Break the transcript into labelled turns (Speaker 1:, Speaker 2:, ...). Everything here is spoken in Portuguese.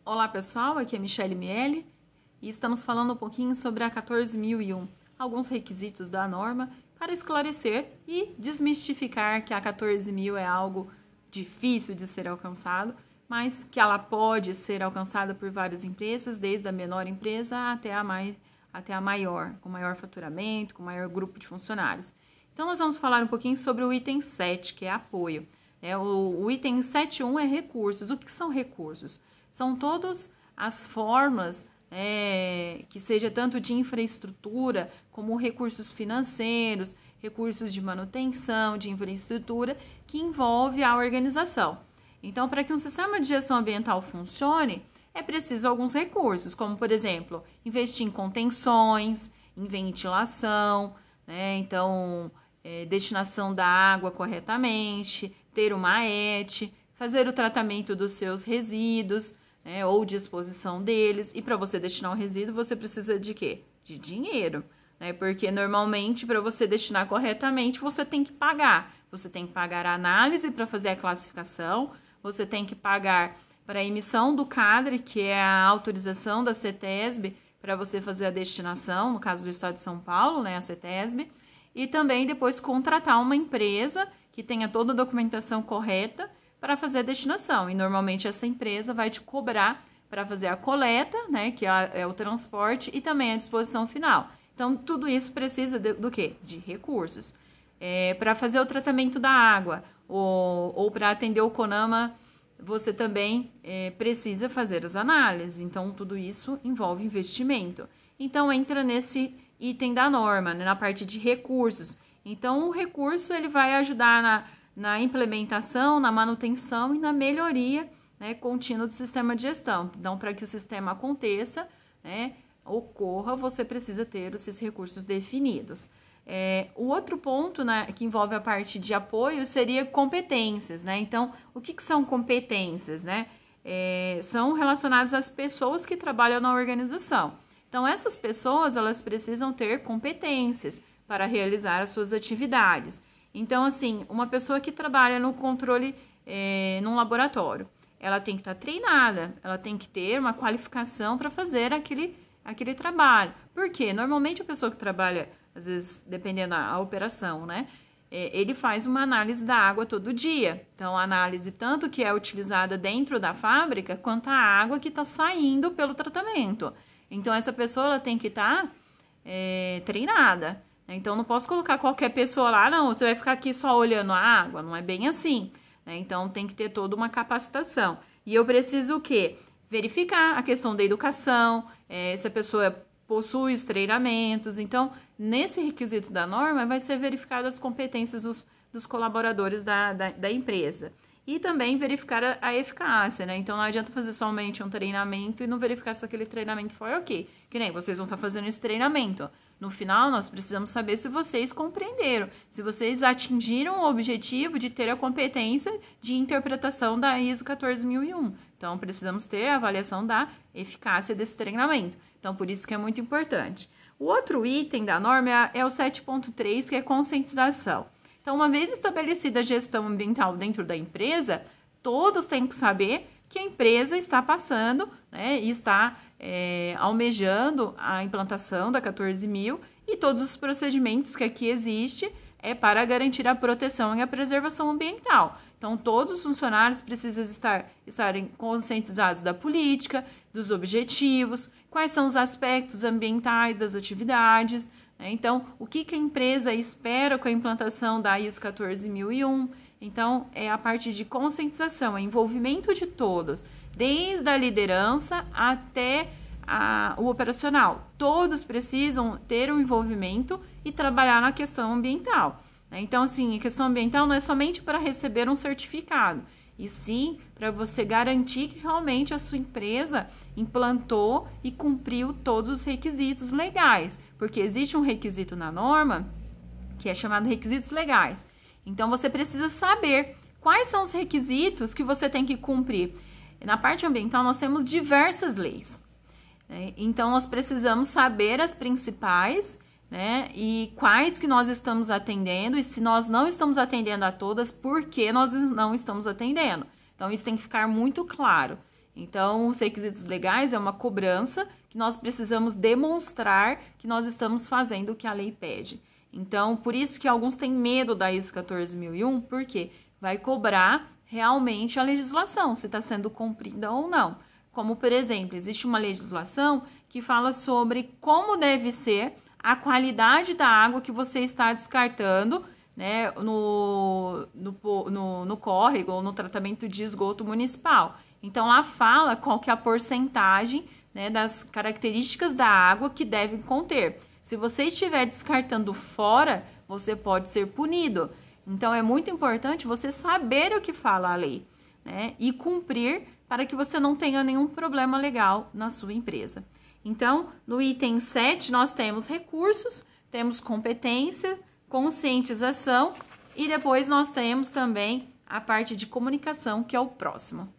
Speaker 1: Olá pessoal, aqui é Michele Miele e estamos falando um pouquinho sobre a 14.001, alguns requisitos da norma para esclarecer e desmistificar que a 14.000 é algo difícil de ser alcançado, mas que ela pode ser alcançada por várias empresas, desde a menor empresa até a maior, com maior faturamento, com maior grupo de funcionários. Então nós vamos falar um pouquinho sobre o item 7, que é apoio. O item 7.1 é recursos. O que são recursos? São todas as formas que seja tanto de infraestrutura, como recursos financeiros, recursos de manutenção, de infraestrutura, que envolve a organização. Então, para que um sistema de gestão ambiental funcione, é preciso alguns recursos, como, por exemplo, investir em contenções, em ventilação, destinação da água corretamente, ter uma ET, fazer o tratamento dos seus resíduos, ou disposição deles. E para você destinar um resíduo, você precisa de quê? De dinheiro, porque normalmente para você destinar corretamente, você tem que pagar. Você tem que pagar a análise para fazer a classificação, você tem que pagar para a emissão do CADRE, que é a autorização da CETESB, para você fazer a destinação, no caso do estado de São Paulo, a CETESB, e também depois contratar uma empresa que tenha toda a documentação correta para fazer a destinação. E normalmente essa empresa vai te cobrar para fazer a coleta, que é o transporte, e também a disposição final. Então, tudo isso precisa do quê? De recursos. Para fazer o tratamento da água ou para atender o CONAMA, você também precisa fazer as análises. Então, tudo isso envolve investimento. Então, entra nesse item da norma, na parte de recursos. Então, o recurso ele vai ajudar na implementação, na manutenção e na melhoria contínua do sistema de gestão. Então, para que o sistema aconteça, ocorra, você precisa ter esses recursos definidos. O outro ponto que envolve a parte de apoio seria competências. Então, o que são competências? São relacionadas às pessoas que trabalham na organização. Então, essas pessoas elas precisam ter competências para realizar as suas atividades. Então, assim, uma pessoa que trabalha no controle num laboratório, ela tem que estar treinada, ela tem que ter uma qualificação para fazer aquele trabalho. Por quê? Normalmente a pessoa que trabalha, às vezes, dependendo da operação, ele faz uma análise da água todo dia. Então, a análise tanto que é utilizada dentro da fábrica, quanto a água que está saindo pelo tratamento. Então, essa pessoa ela tem que estar treinada. Então, não posso colocar qualquer pessoa lá, não, você vai ficar aqui só olhando a água, não é bem assim, Então, tem que ter toda uma capacitação. E eu preciso o quê? Verificar a questão da educação, se a pessoa possui os treinamentos. Então, nesse requisito da norma, vai ser verificada as competências dos colaboradores da empresa. E também verificar a eficácia, Então, não adianta fazer somente um treinamento e não verificar se aquele treinamento foi ok. Que nem vocês vão estar fazendo esse treinamento. No final, nós precisamos saber se vocês compreenderam, se vocês atingiram o objetivo de ter a competência de interpretação da ISO 14.001. Então, precisamos ter a avaliação da eficácia desse treinamento. Então, por isso que é muito importante. O outro item da norma é o 7.3, que é conscientização. Então, uma vez estabelecida a gestão ambiental dentro da empresa, todos têm que saber que a empresa está passando, e está almejando a implantação da 14.000 e todos os procedimentos que aqui existem para garantir a proteção e a preservação ambiental. Então, todos os funcionários precisam estarem conscientizados da política, dos objetivos, quais são os aspectos ambientais das atividades, Então, o que a empresa espera com a implantação da ISO 14.001? Então, é a parte de conscientização, é envolvimento de todos, desde a liderança até o operacional. Todos precisam ter um envolvimento e trabalhar na questão ambiental. Então, assim, a questão ambiental não é somente para receber um certificado, e sim para você garantir que realmente a sua empresa implantou e cumpriu todos os requisitos legais, porque existe um requisito na norma que é chamado requisitos legais. Então, você precisa saber quais são os requisitos que você tem que cumprir. Na parte ambiental, nós temos diversas leis, Então, nós precisamos saber as principais, e quais que nós estamos atendendo, e se nós não estamos atendendo a todas, por que nós não estamos atendendo. Então, isso tem que ficar muito claro. Então, os requisitos legais é uma cobrança que nós precisamos demonstrar que nós estamos fazendo o que a lei pede. Então, por isso que alguns têm medo da ISO 14001, porque vai cobrar realmente a legislação, se está sendo cumprida ou não. Como, por exemplo, existe uma legislação que fala sobre como deve ser a qualidade da água que você está descartando, né, no córrego ou no tratamento de esgoto municipal. Então, lá fala qual que é a porcentagem, né, das características da água que devem conter. Se você estiver descartando fora, você pode ser punido. Então, é muito importante você saber o que fala a lei, né, e cumprir para que você não tenha nenhum problema legal na sua empresa. Então, no item 7, nós temos recursos, temos competência, conscientização e depois nós temos também a parte de comunicação, que é o próximo.